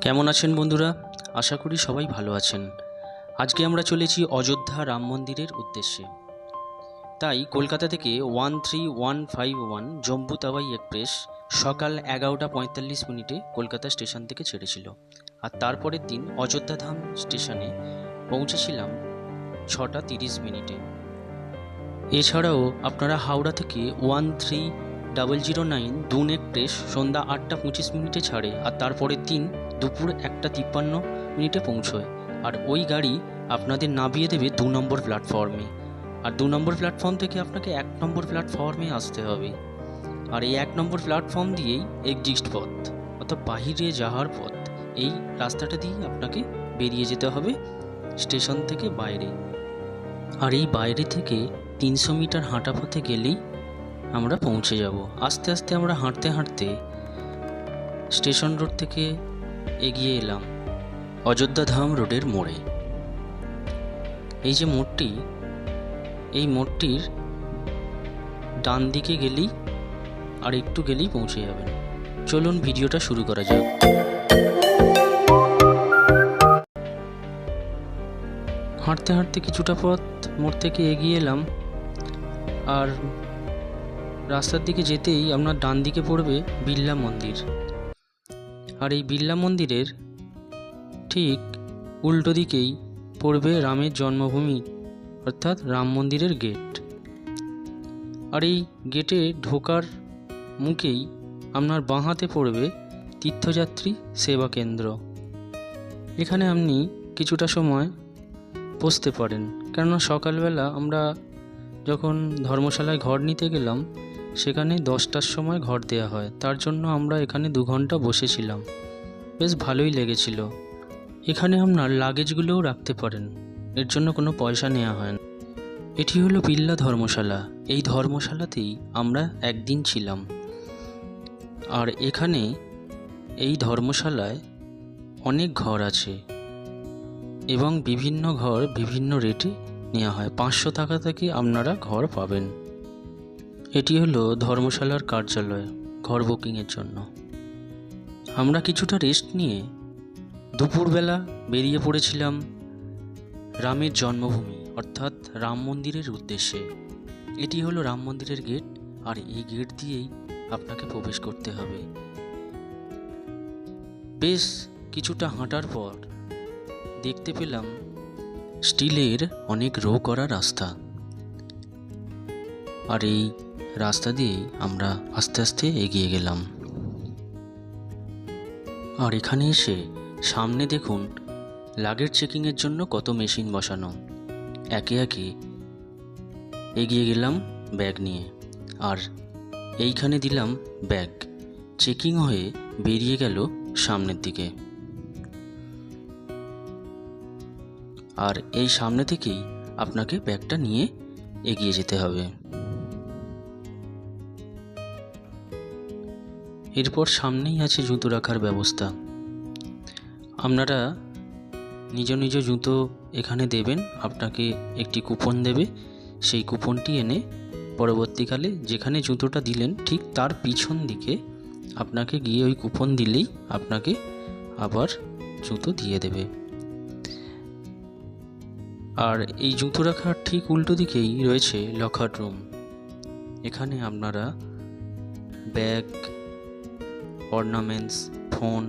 কেমন আছেন বন্ধুরা? আশা করি সবাই ভালো আছেন। আজকে আমরা চলেছি অযোধ্যা রাম মন্দিরের উদ্দেশ্যে। তাই কলকাতা থেকে 13151 জম্বু তাওয়াই এক্সপ্রেস সকাল 11:45 কলকাতা স্টেশন থেকে ছেড়েছিল, আর তারপরের দিন অযোধ্যা ধাম স্টেশনে পৌঁছেছিলাম 6:30। এছাড়াও আপনারা হাওড়া থেকে 13009 দুন এক্সপ্রেস সন্ধ্যা 8:25 ছাড়ে, আর তারপরের দিন দুপুর 1:53 পৌঁছয়। আর ওই গাড়ি আপনাদের নামিয়ে দেবে 2 নম্বর প্ল্যাটফর্মে, আর 2 নম্বর প্ল্যাটফর্ম থেকে আপনাকে 1 নম্বর প্ল্যাটফর্মে আসতে হবে। আর এই 1 নম্বর প্ল্যাটফর্ম দিয়েই এক্সিট পথ, অর্থাৎ বাহিরে যাওয়ার পথ। এই রাস্তাটা দিয়ে আপনাকে বেরিয়ে যেতে হবে স্টেশন থেকে বাইরে। আর এই বাইরে থেকে 300 মিটার হাঁটা পথে গেলেই আমরা পৌঁছে যাব। আস্তে আস্তে আমরা হাঁটতে হাঁটতে স্টেশন রোড থেকে এগিয়ে এলাম অযোধ্যা ধাম রোডের মোড়ে। এই যে মোড়টি, এই মোড়টির ডান দিকে গেলেই আর একটু গেলেই পৌঁছে যাবেন। চলুন ভিডিওটা শুরু করা যাক। হাঁটতে হাঁটতে কিছুটা পথ মোড় থেকে এগিয়ে এলাম, আর রাস্তার দিকে যেতেই আপনার ডান দিকে পড়বে বিড়লা মন্দির। আর এই বিড়লা মন্দিরের ঠিক উল্টো দিকেই পড়বে রামের জন্মভূমি, অর্থাৎ রাম মন্দিরের গেট। আর এই গেটে ঢোকার মুখেই আপনার বাঁ হাতে পড়বে তীর্থযাত্রী সেবা কেন্দ্র। এখানে আপনি কিছুটা সময় বসতে পারেন, কেননা সকালবেলা আমরা যখন ধর্মশালায় ঘর নিতে গেলাম সেখানে 10টার সময় ঘর দেওয়া হয়, তার জন্য আমরা এখানে 2 ঘন্টা বসেছিলাম। বেশ ভালোই লেগেছিল। এখানে আপনার লাগেজগুলোও রাখতে পারেন, এর জন্য কোনো পয়সা নেওয়া হয় না। এটি হলো বিড়লা ধর্মশালা। এই ধর্মশালাতেই আমরা একদিন ছিলাম। আর এখানে এই ধর্মশালায় অনেক ঘর আছে এবং বিভিন্ন ঘর বিভিন্ন রেটে নেওয়া হয়। 500 টাকা থেকে আপনারা ঘর পাবেন। এটি হলো ধর্মশালার কার্যালয় ঘর বুকিংয়ের জন্য। আমরা কিছুটা রেস্ট নিয়ে দুপুরবেলা বেরিয়ে পড়েছিলাম রামের জন্মভূমি অর্থাৎ রাম মন্দিরের উদ্দেশ্যে। এটি হলো রাম মন্দিরের গেট, আর এই গেট দিয়েই আপনাকে প্রবেশ করতে হবে। বেশ কিছুটা হাঁটার পর দেখতে পেলাম স্টিলের অনেক রো করা রাস্তা, আর এই রাস্তা দিয়েই আমরা আস্তে আস্তে এগিয়ে গেলাম। আর এখানে এসে সামনে দেখুন লাগেজ চেকিংয়ের জন্য কত মেশিন বসানো। একে একে এগিয়ে গেলাম ব্যাগ নিয়ে, আর এইখানে দিলাম ব্যাগ। চেকিং হয়ে বেরিয়ে গেল সামনের দিকে। আর এই সামনে থেকেই আপনাকে ব্যাগটা নিয়ে এগিয়ে যেতে হবে। এরপর সামনেই আছে জুতো রাখার ব্যবস্থা। আপনারা নিজ নিজ জুতো এখানে দেবেন, আপনাকে একটি কুপন দেবে। সেই কুপনটি এনে পরবর্তীকালে যেখানে জুতোটা দিলেন ঠিক তার পিছন দিকে আপনাকে গিয়ে ওই কুপন দিলেই আপনাকে আবার জুতো দিয়ে দেবে। আর এই জুতো রাখার ঠিক উল্টো দিকেই রয়েছে লকার রুম। এখানে আপনারা ব্যাগ, অর্নামেন্টস, ফোন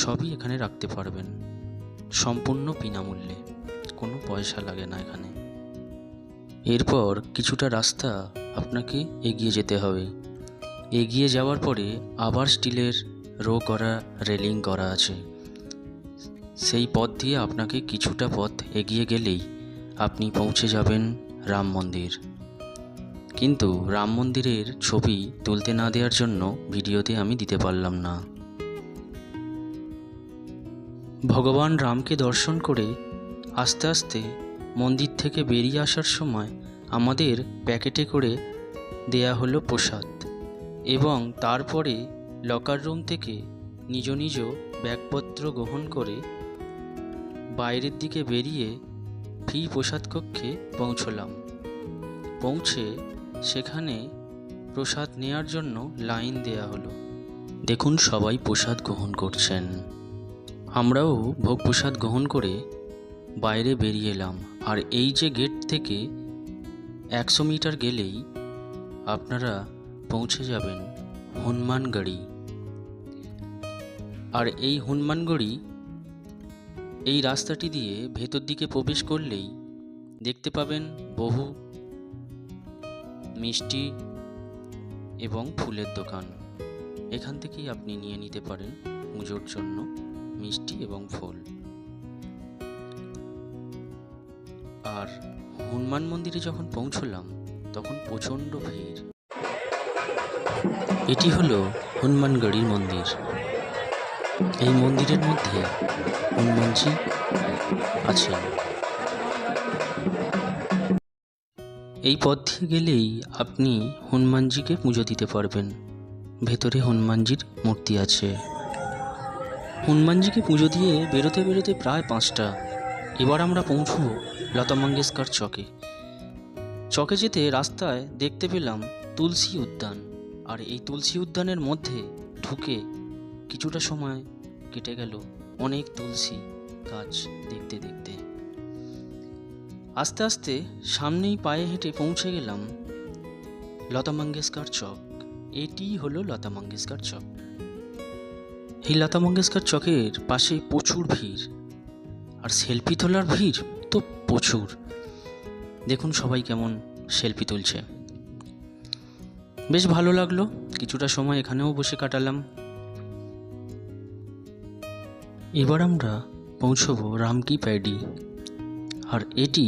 সবই এখানে রাখতে পারবেন সম্পূর্ণ বিনামূল্যে, কোনো পয়সা লাগে না এখানে। এরপর কিছুটা রাস্তা আপনাকে এগিয়ে যেতে হবে। এগিয়ে যাওয়ার পরে আবার স্টিলের রো করা রেলিং করা আছে। সেই পথ দিয়ে আপনাকে কিছুটা পথ এগিয়ে গেলেই আপনি পৌঁছে যাবেন রাম মন্দির। কিন্তু রাম মন্দিরের ছবি তুলতে না দেওয়ার জন্য ভিডিওতে আমি দিতে পারলাম না। ভগবান রামকে দর্শন করে আস্তে আস্তে মন্দির থেকে বেরিয়ে আসার সময় আমাদের প্যাকেটে করে দেয়া হলো প্রসাদ, এবং তারপরে লকার রুম থেকে নিজ নিজ ব্যাগপত্র গ্রহণ করে বাইরের দিকে বেরিয়ে ফ্রি প্রসাদ কক্ষে পৌঁছলাম। পৌঁছে সেখানে প্রসাদ নেয়ার জন্য লাইন দেয়া হলো। দেখুন সবাই প্রসাদ গ্রহণ করছেন। আমরাও ভোগ প্রসাদ গ্রহণ করে বাইরে বেরিয়ে এলাম। আর এই যে গেট থেকে 100 মিটার গেলেই আপনারা পৌঁছে যাবেন হনুমানগড়ি। আর এই হনুমানগড়ি, এই রাস্তাটি দিয়ে ভেতর দিকে প্রবেশ করলেই দেখতে পাবেন বহু মিষ্টি এবং ফুলের দোকান। এখান থেকেই আপনি নিয়ে নিতে পারেন পুজোর জন্য মিষ্টি এবং ফুল। আর হনুমান মন্দিরে যখন পৌঁছলাম তখন প্রচণ্ড ভিড়। এটি হলো হনুমানগড়ির মন্দির। এই মন্দিরের মধ্যে হনুমানজি আছেন। এই পথ দিয়ে গেলেই আপনি হনুমানজিকে পুজো দিতে পারবেন। ভেতরে হনুমানজির মূর্তি আছে। হনুমানজিকে পুজো দিয়ে বেরোতে বেরোতে প্রায় 5টা। এবার আমরা পৌঁছবো লতা মঙ্গেশকর চকে। চকে যেতে রাস্তায় দেখতে পেলাম তুলসী উদ্যান। আর এই তুলসী উদ্যানের মধ্যে ঢুকে কিছুটা সময় কেটে গেল অনেক তুলসী গাছ দেখতে দেখতে। আস্তে আস্তে সামনেই পায়ে হেঁটে পৌঁছে গেলাম লতা মঙ্গেশকর চক। এটি হলো লতা মঙ্গেশকর চক। এই লতা মঙ্গেশকর চকের পাশে প্রচুর ভিড়, আর সেলফি তোলার ভিড় তো প্রচুর। দেখুন সবাই কেমন সেলফি তুলছে। বেশ ভালো লাগলো। কিছুটা সময় এখানেও বসে কাটালাম। এবার আমরা পৌঁছবো রামকি প্যাডি। আর এটি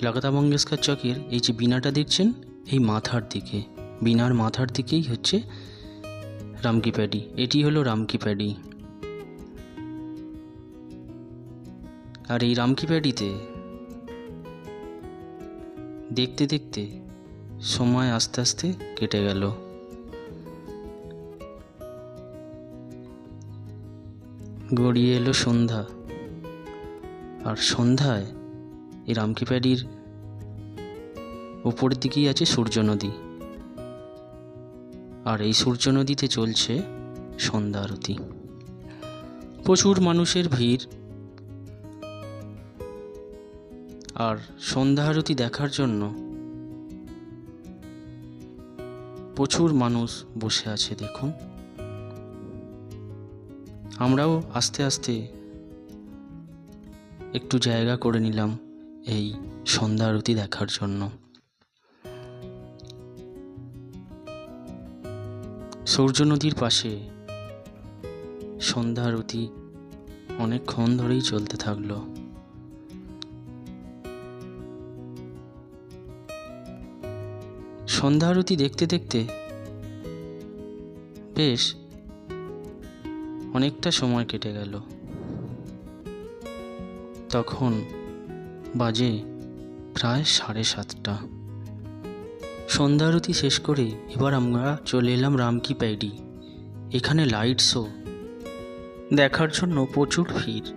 লতা মঙ্গেশকর চকের এই যে বিনাটা দেখছেন, এই মাথার দিকে, বিনার মাথার দিকেই হচ্ছে রামকি প্যাডি। এটি হলো রামকি প্যাডি। আর এই রামকি প্যাডিতে দেখতে দেখতে সময় আস্তে আস্তে কেটে গেল। গড়িয়ে এলো সন্ধ্যা। আর সন্ধ্যায় এই রামকি প্যাডির উপরের দিকেই আছে সূর্য নদী। আর এই সূর্য নদীতে চলছে সন্ধ্যা আরতি। প্রচুর মানুষের ভিড়। আর সন্ধ্যা আরতি দেখার জন্য প্রচুর মানুষ বসে আছে দেখুন। আমরাও আস্তে আস্তে একটু জায়গা করে নিলাম এই সন্ধ্যা আরতি দেখার জন্য। সূর্য নদীর পাশে সন্ধ্যা আরতি অনেকক্ষণ ধরেই চলতে থাকলো। সন্ধ্যা আরতি দেখতে দেখতে বেশ অনেকটা সময় কেটে গেল। তখন বাজে প্রায় 7:30। সন্ধ্যা আরতি শেষ করে এবার আমরা চলে এলাম রামকি প্যাডি। এখানে লাইট শো দেখার জন্য প্রচুর ভিড়।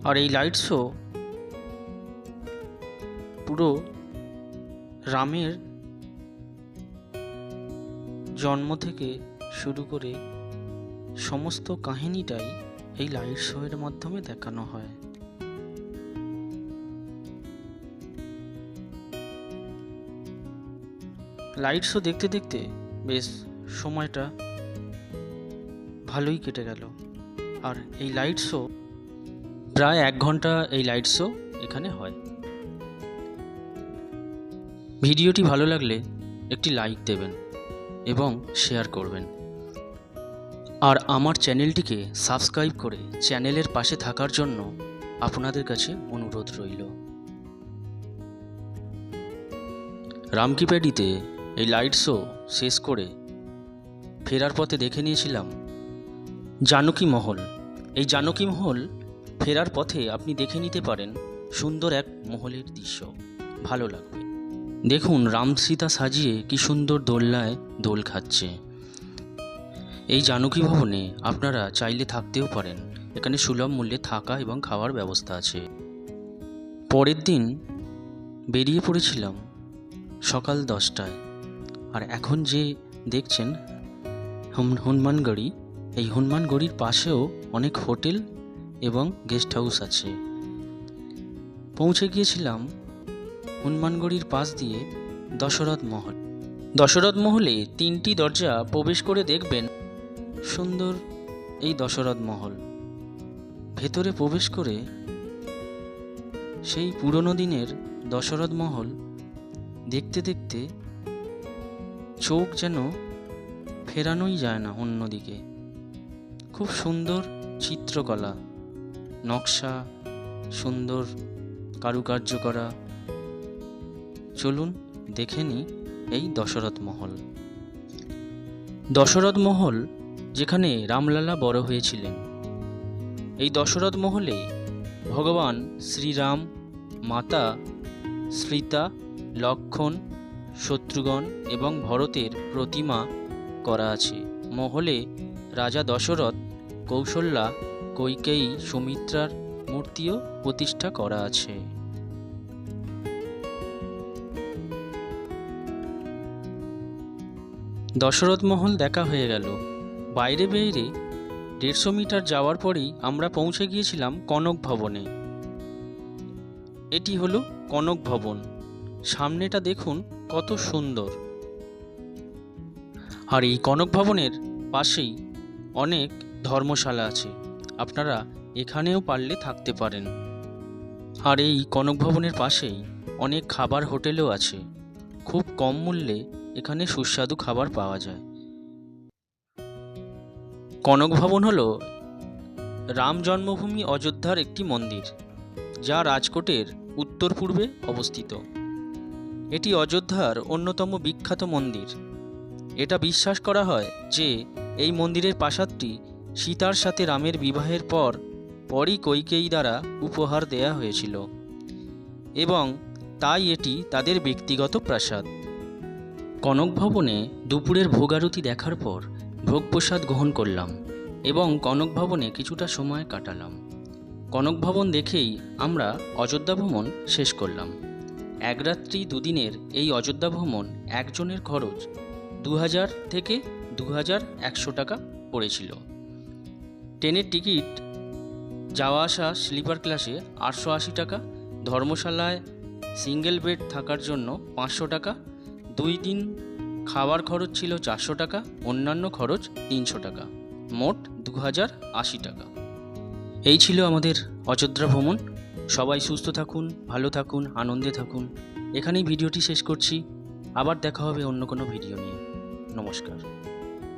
আর এই লাইট শো পুরো রামের জন্ম থেকে শুরু করে সমস্ত কাহিনীটাই এই লাইট শো এর মাধ্যমে দেখানো হয়। লাইট শো দেখতে দেখতে বেশ সময়টা ভালোই কেটে গেল। আর এই লাইট শো প্রায় 1 ঘন্টা এই লাইট শো এখানে হয়। ভিডিওটি ভালো লাগলে একটি লাইক দেবেন এবং শেয়ার করবেন। আর আমার চ্যানেলটিকে সাবস্ক্রাইব করে চ্যানেলের পাশে থাকার জন্য আপনাদের কাছে অনুরোধ রইল। রামকি প্যাডিতে এই লাইট শো শেষ করে ফেরার পথে দেখে নিয়েছিলাম জানকী মহল। এই জানকী মহল ফেরার পথে আপনি দেখে নিতে পারেন সুন্দর এক মহলের দৃশ্য, ভালো লাগবে। দেখুন রাম সীতা সাজিয়ে কি সুন্দর দোলনায় দোল খাচ্ছে। এই জানকী ভবনে আপনারা চাইলে থাকতেও পারেন। এখানে সুলভ মূল্যে থাকা এবং খাওয়ার ব্যবস্থা আছে। পরের দিন বেরিয়ে পড়েছিলাম সকাল 10টায়। আর এখন যে দেখছেন হনুমানগড়ি, এই হনুমানগড়ির পাশেও অনেক হোটেল এবং গেস্ট হাউস আছে। পৌঁছে গিয়েছিলাম হনুমানগড়ির পাশ দিয়ে দশরথ মহল। দশরথ মহলে 3টি দরজা প্রবেশ করে দেখবেন সুন্দর এই দশরথ মহল। ভেতরে প্রবেশ করে সেই পুরনো দিনের দশরথ মহল দেখতে দেখতে চোখ যেন ফেরানোই যায় না অন্যদিকে। খুব সুন্দর চিত্রকলা, নকশা, সুন্দর কারুকার্য করা। চলুন দেখে নিই এই দশরথ মহল। দশরথ মহল যেখানে রামলালা বড় হয়েছিলেন। এই দশরথ মহলে ভগবান শ্রীরাম, মাতা সীতা, লক্ষ্মণ, শত্রুঘ্ন এবং ভরতের প্রতিমা করা আছে। মহলে রাজা দশরথ, কৌশল্যা, কৈকেয়ী, সুমিত্রার মূর্তিও প্রতিষ্ঠা করা আছে। দশরথ মহল দেখা হয়ে গেল। বাইরে 150 মিটার যাওয়ার পরেই আমরা পৌঁছে গিয়েছিলাম কনক ভবনে। এটি হলো কনক ভবন। সামনেটা দেখুন কত সুন্দর। আর এই কনক ভবনের পাশেই অনেক ধর্মশালা আছে, আপনারা এখানেও পারলে থাকতে পারেন। আর এই কনক ভবনের পাশেই অনেক খাবার হোটেলও আছে। খুব কম মূল্যে এখানে সুস্বাদু খাবার পাওয়া যায়। কনক ভবন হলো রাম জন্মভূমি অযোধ্যার একটি মন্দির, যা রাজকোটের উত্তর পূর্বে অবস্থিত। এটি অযোধ্যার অন্যতম বিখ্যাত মন্দির। এটা বিশ্বাস করা হয় যে এই মন্দিরের প্রাসাদটি সীতার সাথে রামের বিবাহের পরই কৈকেয়ী দ্বারা উপহার দেয়া হয়েছিল এবং তাই এটি তাদের ব্যক্তিগত প্রাসাদ। কনক ভবনে দুপুরের ভোগারতি দেখার পর ভোগপ্রসাদ গ্রহণ করলাম এবং কনক ভবনে কিছুটা সময় কাটালাম। কনক ভবন দেখেই আমরা অযোধ্যা ভ্রমণ শেষ করলাম। 1 রাত্রি 2 দিনের এই অযোধ্যা ভ্রমণ একজনের খরচ 2000 থেকে 2100 টাকা পড়েছিল। ট্রেনের টিকিট যাওয়া আসা স্লিপার ক্লাসে 880 টাকা, ধর্মশালায় সিঙ্গেল বেড থাকার জন্য 500 টাকা, 2 দিন খাবার খরচ ছিল 400 টাকা, অন্যান্য খরচ 300 টাকা, মোট 2080 টাকা। এই ছিল আমাদের অযোধ্যা ভ্রমণ। সবাই সুস্থ থাকুন, ভালো থাকুন, আনন্দে থাকুন। এখানেই ভিডিওটি শেষ করছি। আবার দেখা হবে অন্য কোনো ভিডিও নিয়ে। নমস্কার।